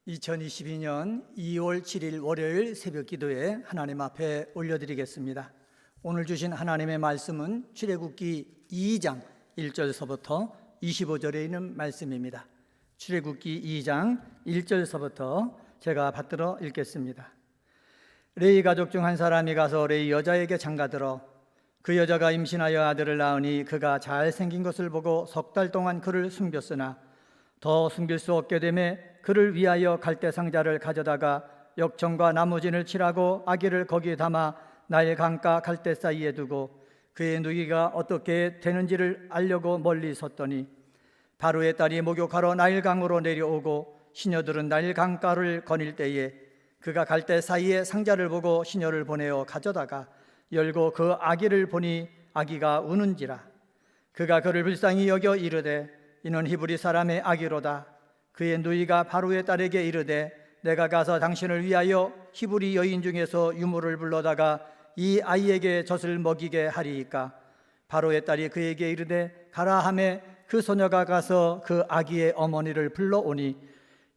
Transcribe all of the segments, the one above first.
2022년 2월 7일 월요일 새벽 기도에 하나님 앞에 올려드리겠습니다. 오늘 주신 하나님의 말씀은 출애굽기 2장 1절서부터 25절에 있는 말씀입니다. 출애굽기 2장 1절서부터 제가 받들어 읽겠습니다. 레위 가족 중 한 사람이 가서 레위 여자에게 장가들어 그 여자가 임신하여 아들을 낳으니 그가 잘생긴 것을 보고 3달 동안 그를 숨겼으나 더 숨길 수 없게 되매 그를 위하여 갈대 상자를 가져다가 역청과 나무진을 칠하고 아기를 거기에 담아 나일 강가 갈대 사이에 두고 그의 누이가 어떻게 되는지를 알려고 멀리 섰더니 바로의 딸이 목욕하러 나일 강으로 내려오고 시녀들은 나일 강가를 거닐 때에 그가 갈대 사이에 상자를 보고 시녀를 보내어 가져다가 열고 그 아기를 보니 아기가 우는지라. 그가 그를 불쌍히 여겨 이르되 이는 히브리 사람의 아기로다. 그의 누이가 바로의 딸에게 이르되 내가 가서 당신을 위하여 히브리 여인 중에서 유모를 불러다가 이 아이에게 젖을 먹이게 하리이까. 바로의 딸이 그에게 이르되 가라 하매 그 소녀가 가서 그 아기의 어머니를 불러오니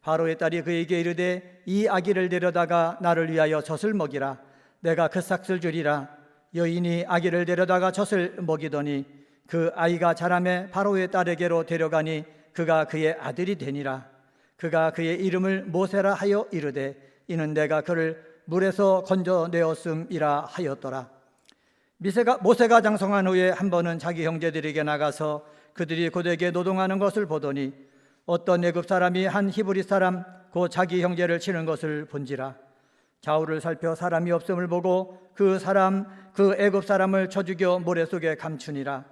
바로의 딸이 그에게 이르되 이 아기를 데려다가 나를 위하여 젖을 먹이라. 내가 그 삭슬 주리라. 여인이 아기를 데려다가 젖을 먹이더니 그 아이가 자라매 바로의 딸에게로 데려가니 그가 그의 아들이 되니라. 그가 그의 이름을 모세라 하여 이르되 이는 내가 그를 물에서 건져내었음이라 하였더라. 모세가 장성한 후에 한 번은 자기 형제들에게 나가서 그들이 고되게 노동하는 것을 보더니 어떤 애굽 사람이 한 히브리 사람 곧 자기 형제를 치는 것을 본지라. 좌우를 살펴 사람이 없음을 보고 그 애굽 사람을 쳐 죽여 모래 속에 감추니라.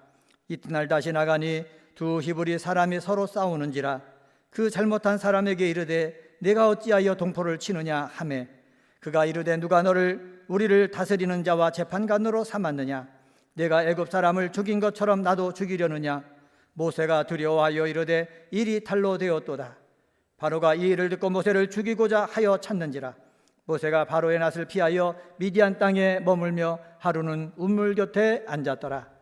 이튿날 다시 나가니 두 히브리 사람이 서로 싸우는지라. 그 잘못한 사람에게 이르되 내가 어찌하여 동포를 치느냐 하매 그가 이르되 누가 너를 우리를 다스리는 자와 재판관으로 삼았느냐. 내가 애굽 사람을 죽인 것처럼 나도 죽이려느냐. 모세가 두려워하여 이르되 일이 탈로 되었도다. 바로가 이 일을 듣고 모세를 죽이고자 하여 찾는지라. 모세가 바로의 낯을 피하여 미디안 땅에 머물며 하루는 우물 곁에 앉았더라.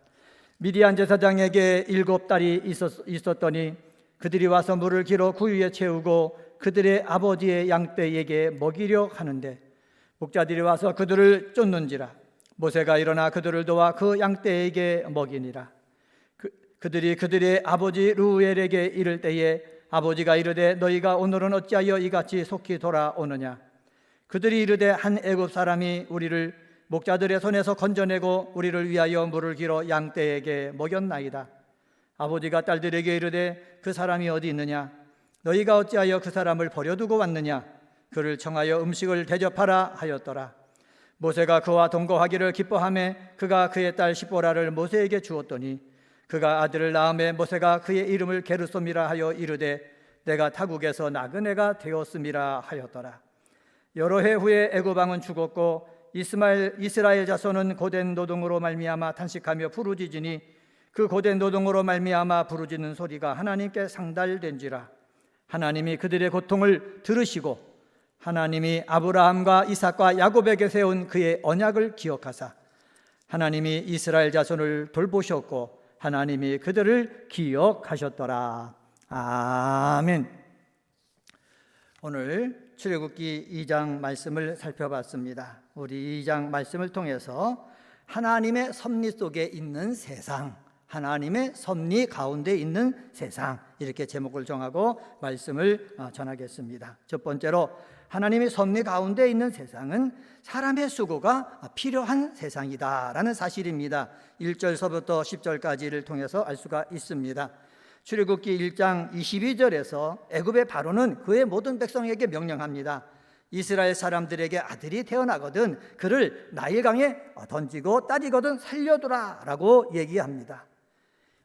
미디안 제사장에게 7딸이 있었더니 그들이 와서 물을 길어 구유에 채우고 그들의 아버지의 양떼에게 먹이려 하는데 목자들이 와서 그들을 쫓는지라. 모세가 일어나 그들을 도와 그 양떼에게 먹이니라. 그들이 그들의 아버지 루엘에게 이를 때에 아버지가 이르되 너희가 오늘은 어찌하여 이같이 속히 돌아오느냐. 그들이 이르되 한 애굽 사람이 우리를 목자들의 손에서 건져내고 우리를 위하여 물을 길어 양떼에게 먹였나이다. 아버지가 딸들에게 이르되 그 사람이 어디 있느냐. 너희가 어찌하여 그 사람을 버려두고 왔느냐. 그를 청하여 음식을 대접하라 하였더라. 모세가 그와 동거하기를 기뻐하며 그가 그의 딸 시보라를 모세에게 주었더니 그가 아들을 낳음에 모세가 그의 이름을 게르솜이라 하여 이르되 내가 타국에서 나그네가 되었음이라 하였더라. 여러 해 후에 애굽 왕은 죽었고 이스라엘 자손은 고된 노동으로 말미암아 탄식하며 부르짖으니 그 고된 노동으로 말미암아 부르짖는 소리가 하나님께 상달된지라. 하나님이 그들의 고통을 들으시고 하나님이 아브라함과 이삭과 야곱에게 세운 그의 언약을 기억하사 하나님이 이스라엘 자손을 돌보셨고 하나님이 그들을 기억하셨더라. 아멘. 오늘 출애굽기 2장 말씀을 살펴봤습니다. 우리 2장 말씀을 통해서 하나님의 섭리 속에 있는 세상, 하나님의 섭리 가운데 있는 세상, 이렇게 제목을 정하고 말씀을 전하겠습니다. 첫 번째로 하나님의 섭리 가운데 있는 세상은 사람의 수고가 필요한 세상이다라는 사실입니다. 1절서부터 10절까지를 통해서 알 수가 있습니다. 출애굽기 1장 22절에서 애굽의 바로는 그의 모든 백성에게 명령합니다. 이스라엘 사람들에게 아들이 태어나거든 그를 나일강에 던지고 딸이거든 살려두라 라고 얘기합니다.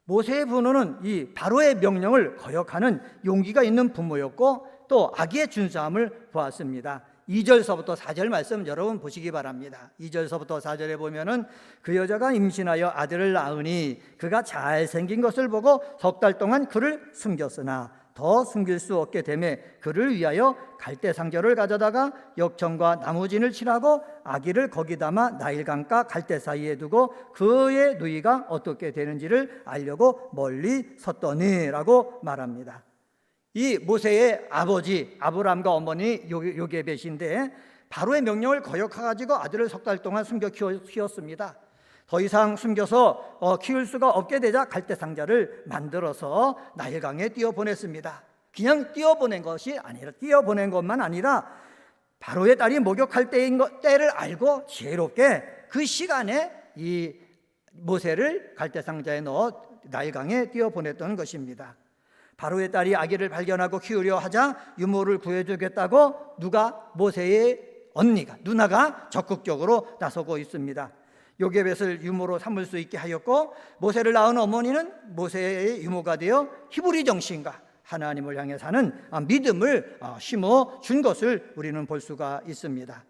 모세의 부모는 이 바로의 명령을 거역하는 용기가 있는 부모였고 또 아기의 준수함을 보았습니다. 2절서부터 4절 말씀 여러분 보시기 바랍니다. 2절서부터 4절에 보면은 그 여자가 임신하여 아들을 낳으니 그가 잘생긴 것을 보고 3달 동안 그를 숨겼으나 더 숨길 수 없게 되매 그를 위하여 갈대 상자를 가져다가 역청과 나무진을 칠하고 아기를 거기 담아 나일강가 갈대 사이에 두고 그의 누이가 어떻게 되는지를 알려고 멀리 섰더니라고 말합니다. 이 모세의 아버지 아브라함과 어머니 요게벳인데 바로의 명령을 거역해가지고 아들을 3달 동안 숨겨 키웠습니다. 더 이상 숨겨서 키울 수가 없게 되자 갈대상자를 만들어서 나일강에 띄어보냈습니다. 그냥 띄어보낸 것만 아니라 바로의 딸이 목욕할 때를 알고 지혜롭게 그 시간에 이 모세를 갈대상자에 넣어 나일강에 띄어보냈던 것입니다. 바로의 딸이 아기를 발견하고 키우려 하자 유모를 구해주겠다고 모세의 누나가 적극적으로 나서고 있습니다. 요게벳을 유모로 삼을 수 있게 하였고 모세를 낳은 어머니는 모세의 유모가 되어 히브리 정신과 하나님을 향해 사는 믿음을 심어준 것을 우리는 볼 수가 있습니다.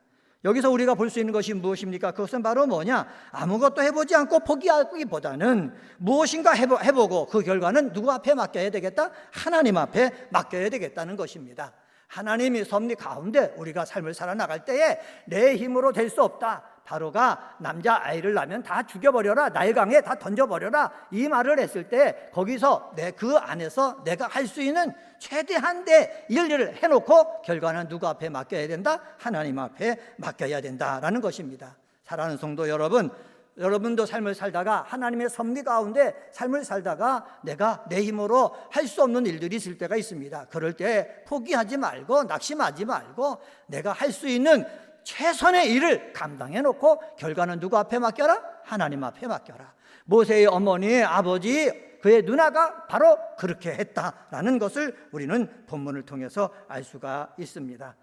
여기서 우리가 볼 수 있는 것이 무엇입니까? 그것은 바로 뭐냐? 아무것도 해보지 않고 포기하기보다는 무엇인가 해보고 그 결과는 누구 앞에 맡겨야 되겠다? 하나님 앞에 맡겨야 되겠다는 것입니다. 하나님이 섭리 가운데 우리가 삶을 살아나갈 때에 내 힘으로 될 수 없다. 바로가 남자아이를 낳으면 다 죽여버려라, 나일강에 다 던져버려라, 이 말을 했을 때 거기서 그 안에서 내가 할 수 있는 최대한의 일을 해놓고 결과는 누구 앞에 맡겨야 된다? 하나님 앞에 맡겨야 된다라는 것입니다. 사랑하는 성도 여러분, 여러분도 삶을 살다가 하나님의 섭리 가운데 삶을 살다가 내가 내 힘으로 할 수 없는 일들이 있을 때가 있습니다. 그럴 때 포기하지 말고 낙심하지 말고 내가 할 수 있는 최선의 일을 감당해 놓고 결과는 누구 앞에 맡겨라? 하나님 앞에 맡겨라. 모세의 어머니, 아버지, 그의 누나가 바로 그렇게 했다라는 것을 우리는 본문을 통해서 알 수가 있습니다.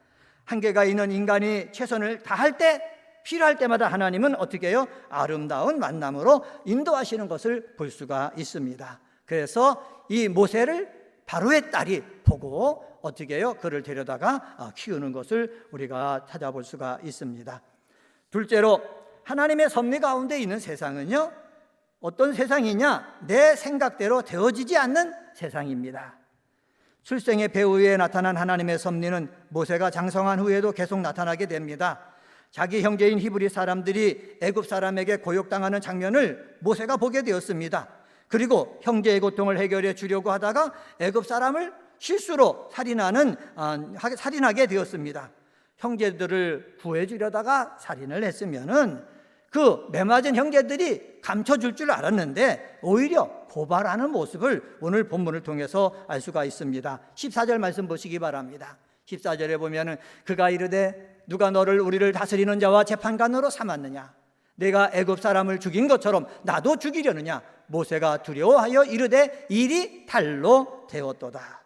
한계가 있는 인간이 최선을 다할 때, 필요할 때마다 하나님은 어떻게 해요? 아름다운 만남으로 인도하시는 것을 볼 수가 있습니다. 그래서 이 모세를 바로의 딸이 보고 어떻게 해요? 그를 데려다가 키우는 것을 우리가 찾아볼 수가 있습니다. 둘째로 하나님의 섭리 가운데 있는 세상은요, 어떤 세상이냐? 내 생각대로 되어지지 않는 세상입니다. 출생의 배후에 나타난 하나님의 섭리는 모세가 장성한 후에도 계속 나타나게 됩니다. 자기 형제인 히브리 사람들이 애굽 사람에게 고욕당하는 장면을 모세가 보게 되었습니다. 그리고 형제의 고통을 해결해 주려고 하다가 애굽 사람을 실수로 살인하게 되었습니다. 형제들을 구해주려다가 살인을 했으면은 그 매맞은 형제들이 감춰줄 줄 알았는데 오히려 고발하는 모습을 오늘 본문을 통해서 알 수가 있습니다. 14절 말씀 보시기 바랍니다. 14절에 보면은 그가 이르되 누가 너를 우리를 다스리는 자와 재판관으로 삼았느냐? 내가 애굽 사람을 죽인 것처럼 나도 죽이려느냐? 모세가 두려워하여 이르되 일이 탈로 되었도다.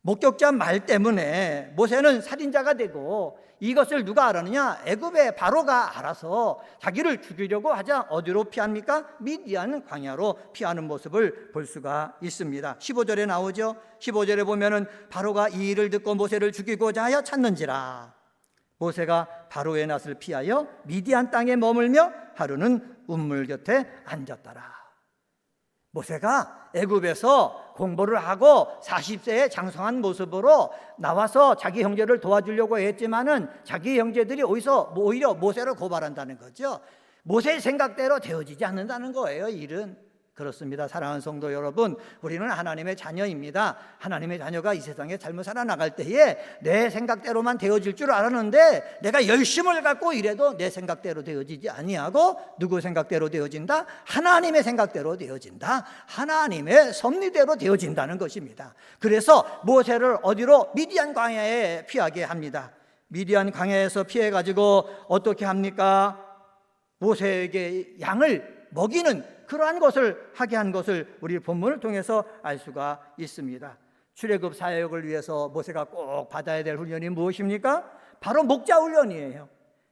목격자 말 때문에 모세는 살인자가 되고 이것을 누가 알았느냐? 애굽의 바로가 알아서 자기를 죽이려고 하자 어디로 피합니까? 미디안 광야로 피하는 모습을 볼 수가 있습니다. 15절에 나오죠. 15절에 보면은 바로가 이 일을 듣고 모세를 죽이고자 하여 찾는지라. 모세가 바로의 낯을 피하여 미디안 땅에 머물며 하루는 운물 곁에 앉았더라. 모세가 애굽에서 공부를 하고 40세에 장성한 모습으로 나와서 자기 형제를 도와주려고 했지만은 자기 형제들이 오히려 모세를 고발한다는 거죠. 모세의 생각대로 되어지지 않는다는 거예요. 일은 그렇습니다. 사랑하는 성도 여러분, 우리는 하나님의 자녀입니다. 하나님의 자녀가 이 세상에 삶을 살아나갈 때에 내 생각대로만 되어질 줄 알았는데 내가 열심을 갖고 이래도 내 생각대로 되어지지 아니하고 누구 생각대로 되어진다? 하나님의 생각대로 되어진다. 하나님의 섭리대로 되어진다는 것입니다. 그래서 모세를 어디로? 미디안 광야에 피하게 합니다. 미디안 광야에서 피해가지고 어떻게 합니까? 모세에게 양을 먹이는 그러한 것을 하게 한 것을 우리 본문을 통해서 알 수가 있습니다. 출애굽 사역을 위해서 모세가 꼭 받아야 될 훈련이 무엇입니까? 바로 목자 훈련이에요.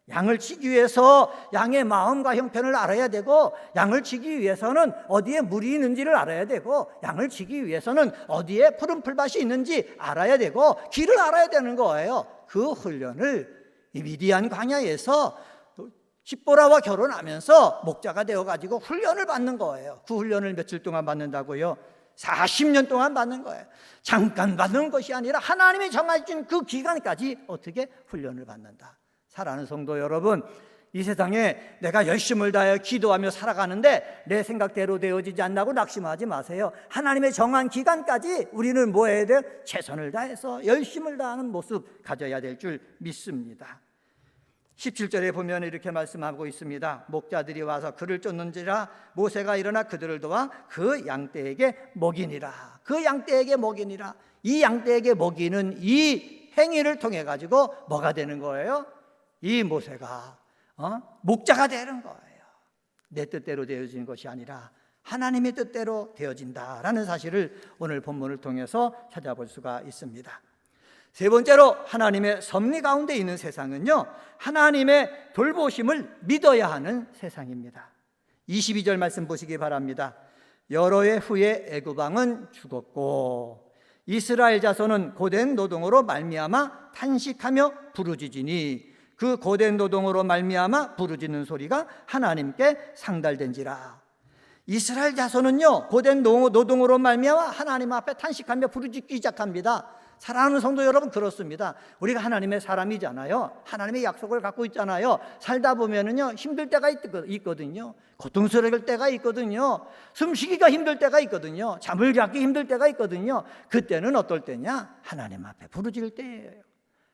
양을 치기 위해서 양의 마음과 형편을 알아야 되고, 양을 치기 위해서는 어디에 물이 있는지를 알아야 되고, 양을 치기 위해서는 어디에 푸른 풀밭이 있는지 알아야 되고, 길을 알아야 되는 거예요. 그 훈련을 이 미디안 광야에서 십보라와 결혼하면서 목자가 되어가지고 훈련을 받는 거예요. 그 훈련을 며칠 동안 받는다고요? 40년 동안 받는 거예요. 잠깐 받는 것이 아니라 하나님이 정해준 그 기간까지 어떻게 훈련을 받는다. 사랑하는 성도 여러분, 이 세상에 내가 열심을 다하여 기도하며 살아가는데 내 생각대로 되어지지 않나고 낙심하지 마세요. 하나님의 정한 기간까지 우리는 뭐 해야 돼요? 최선을 다해서 열심을 다하는 모습 가져야 될 줄 믿습니다. 17절에 보면 이렇게 말씀하고 있습니다. 목자들이 와서 그를 쫓는지라 모세가 일어나 그들을 도와 그 양떼에게 먹이니라. 그 양떼에게 먹이니라. 이 양떼에게 먹이는 이 행위를 통해 가지고 뭐가 되는 거예요? 이 모세가 목자가 되는 거예요. 내 뜻대로 되어지는 것이 아니라 하나님의 뜻대로 되어진다라는 사실을 오늘 본문을 통해서 찾아볼 수가 있습니다. 세 번째로 하나님의 섭리 가운데 있는 세상은요, 하나님의 돌보심을 믿어야 하는 세상입니다. 22절 말씀 보시기 바랍니다. 여러 해 후에 애굽 왕은 죽었고 이스라엘 자손은 고된 노동으로 말미암아 탄식하며 부르짖으니 그 고된 노동으로 말미암아 부르짖는 소리가 하나님께 상달된지라. 이스라엘 자손은요, 고된 노동으로 말미암아 하나님 앞에 탄식하며 부르짖기 시작합니다. 사랑하는 성도 여러분, 그렇습니다. 우리가 하나님의 사람이잖아요. 하나님의 약속을 갖고 있잖아요. 살다 보면은요, 힘들 때가 있거든요. 고통스러울 때가 있거든요. 숨쉬기가 힘들 때가 있거든요. 잠을 잡기 힘들 때가 있거든요. 그때는 어떨 때냐? 하나님 앞에 부르짖을 때예요.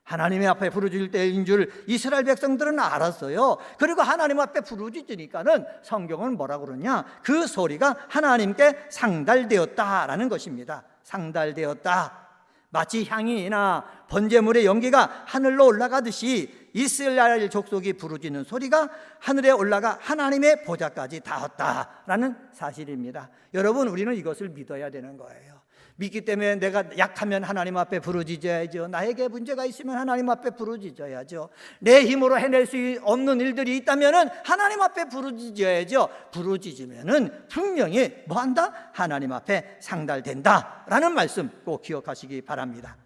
하나님의 앞에 부르짖을 때인 줄 이스라엘 백성들은 알았어요. 그리고 하나님 앞에 부르짖으니까는 성경은 뭐라 그러냐? 그 소리가 하나님께 상달되었다라는 것입니다. 상달되었다. 마치 향이나 번제물의 연기가 하늘로 올라가듯이 이스라엘 족속이 부르짖는 소리가 하늘에 올라가 하나님의 보좌까지 닿았다라는 사실입니다. 여러분, 우리는 이것을 믿어야 되는 거예요. 믿기 때문에 내가 약하면 하나님 앞에 부르짖어야죠. 나에게 문제가 있으면 하나님 앞에 부르짖어야죠. 내 힘으로 해낼 수 없는 일들이 있다면 하나님 앞에 부르짖어야죠. 부르짖으면 분명히 뭐한다? 하나님 앞에 상달된다라는 말씀 꼭 기억하시기 바랍니다.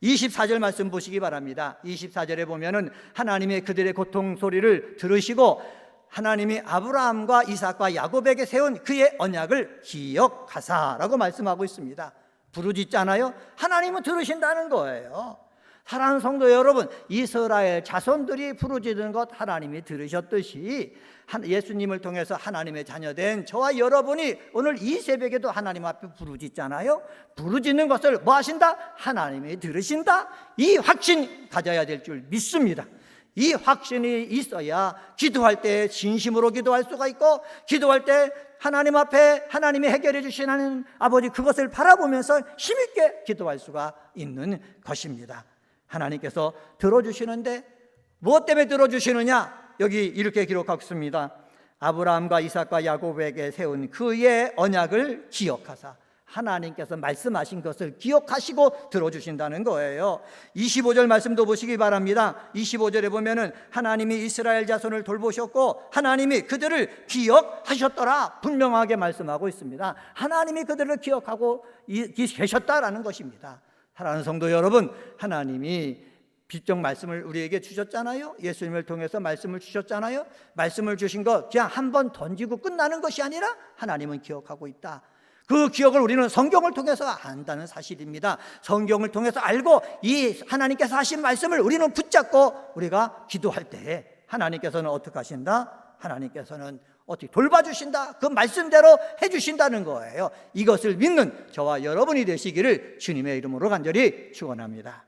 24절 말씀 보시기 바랍니다. 24절에 보면은 하나님의 그들의 고통 소리를 들으시고 하나님이 아브라함과 이삭과 야곱에게 세운 그의 언약을 기억하사라고 말씀하고 있습니다. 부르짖잖아요. 하나님은 들으신다는 거예요. 사랑하는 성도 여러분, 이스라엘 자손들이 부르짖는 것 하나님이 들으셨듯이 예수님을 통해서 하나님의 자녀된 저와 여러분이 오늘 이 새벽에도 하나님 앞에 부르짖잖아요. 부르짖는 것을 뭐 하신다? 하나님이 들으신다. 이 확신 가져야 될 줄 믿습니다. 이 확신이 있어야 기도할 때 진심으로 기도할 수가 있고, 기도할 때 하나님 앞에 하나님이 해결해 주시는 아버지 그것을 바라보면서 힘있게 기도할 수가 있는 것입니다. 하나님께서 들어주시는데 무엇 때문에 들어주시느냐? 여기 이렇게 기록하고 있습니다. 아브라함과 이삭과 야곱에게 세운 그의 언약을 기억하사. 하나님께서 말씀하신 것을 기억하시고 들어주신다는 거예요. 25절 말씀도 보시기 바랍니다. 25절에 보면은 하나님이 이스라엘 자손을 돌보셨고 하나님이 그들을 기억하셨더라 분명하게 말씀하고 있습니다. 하나님이 그들을 기억하고 계셨다라는 것입니다. 사랑하는 성도 여러분, 하나님이 비적 말씀을 우리에게 주셨잖아요. 예수님을 통해서 말씀을 주셨잖아요. 말씀을 주신 거 그냥 한번 던지고 끝나는 것이 아니라 하나님은 기억하고 있다. 그 기억을 우리는 성경을 통해서 안다는 사실입니다. 성경을 통해서 알고 이 하나님께서 하신 말씀을 우리는 붙잡고 우리가 기도할 때 하나님께서는 어떻게 하신다? 하나님께서는 어떻게 돌봐주신다. 그 말씀대로 해주신다는 거예요. 이것을 믿는 저와 여러분이 되시기를 주님의 이름으로 간절히 축원합니다.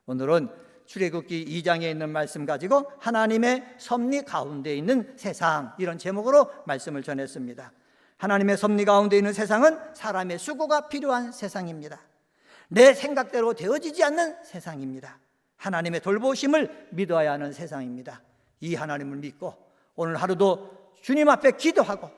오늘은 출애굽기 2장에 있는 말씀 가지고 하나님의 섭리 가운데 있는 세상, 이런 제목으로 말씀을 전했습니다. 하나님의 섭리 가운데 있는 세상은 사람의 수고가 필요한 세상입니다. 내 생각대로 되어지지 않는 세상입니다. 하나님의 돌보심을 믿어야 하는 세상입니다. 이 하나님을 믿고 오늘 하루도 주님 앞에 기도하고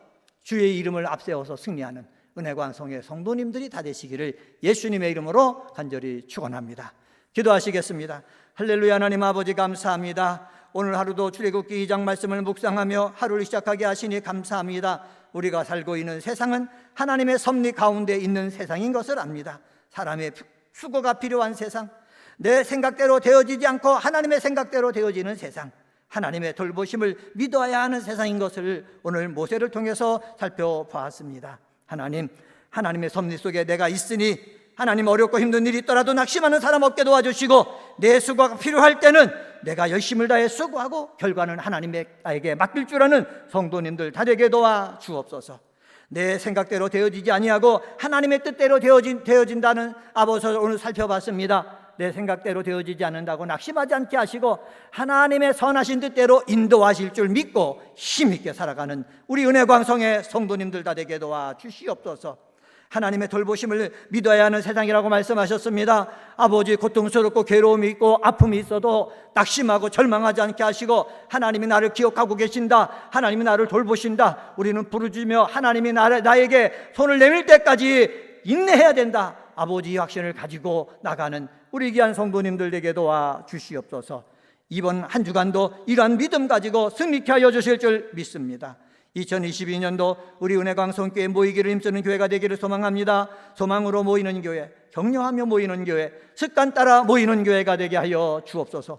주의 이름을 앞세워서 승리하는 은혜광성의 성도님들이 다 되시기를 예수님의 이름으로 간절히 축원합니다. 기도하시겠습니다. 할렐루야. 하나님 아버지 감사합니다. 오늘 하루도 출애굽기 2장 말씀을 묵상하며 하루를 시작하게 하시니 감사합니다. 우리가 살고 있는 세상은 하나님의 섭리 가운데 있는 세상인 것을 압니다. 사람의 수고가 필요한 세상, 내 생각대로 되어지지 않고 하나님의 생각대로 되어지는 세상, 하나님의 돌보심을 믿어야 하는 세상인 것을 오늘 모세를 통해서 살펴보았습니다. 하나님의 섭리 속에 내가 있으니 하나님 어렵고 힘든 일이 있더라도 낙심하는 사람 없게 도와주시고 내 수고가 필요할 때는 내가 열심을 다해 수고하고 결과는 하나님에게 맡길 줄 아는 성도님들 다 되게 도와 주옵소서. 내 생각대로 되어지지 아니하고 하나님의 뜻대로 되어진다는 아버지를 오늘 살펴봤습니다. 내 생각대로 되어지지 않는다고 낙심하지 않게 하시고 하나님의 선하신 뜻대로 인도하실 줄 믿고 힘있게 살아가는 우리 은혜광성의 성도님들 다 되게 도와 주시옵소서. 하나님의 돌보심을 믿어야 하는 세상이라고 말씀하셨습니다. 아버지, 고통스럽고 괴로움이 있고 아픔이 있어도 낙심하고 절망하지 않게 하시고 하나님이 나를 기억하고 계신다, 하나님이 나를 돌보신다, 우리는 부르짖으며 하나님이 나에게 손을 내밀 때까지 인내해야 된다, 아버지 이 확신을 가지고 나가는 우리 귀한 성도님들 되게 도와 주시옵소서. 이번 한 주간도 이러한 믿음 가지고 승리케 하여 주실 줄 믿습니다. 2022년도 우리 은혜광성교회 모이기를 힘쓰는 교회가 되기를 소망합니다. 소망으로 모이는 교회, 격려하며 모이는 교회, 습관 따라 모이는 교회가 되게 하여 주옵소서.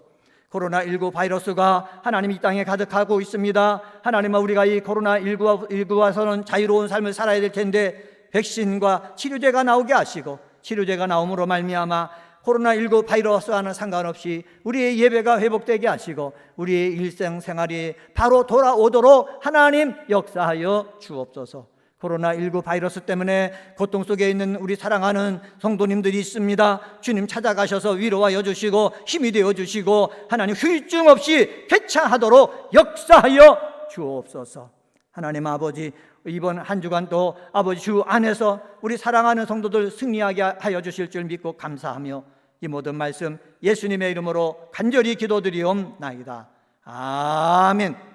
코로나19 바이러스가 하나님 이 땅에 가득하고 있습니다. 하나님아, 우리가 이 코로나19와서는 자유로운 삶을 살아야 될 텐데 백신과 치료제가 나오게 하시고 치료제가 나옴으로 말미암아 코로나19 바이러스와는 상관없이 우리의 예배가 회복되게 하시고 우리의 일상생활이 바로 돌아오도록 하나님 역사하여 주옵소서. 코로나19 바이러스 때문에 고통 속에 있는 우리 사랑하는 성도님들이 있습니다. 주님 찾아가셔서 위로하여 주시고 힘이 되어 주시고 하나님 후유증 없이 쾌차하도록 역사하여 주옵소서. 하나님 아버지, 이번 한 주간도 아버지 주 안에서 우리 사랑하는 성도들 승리하게 하여 주실 줄 믿고 감사하며 이 모든 말씀 예수님의 이름으로 간절히 기도드리옵나이다. 아멘.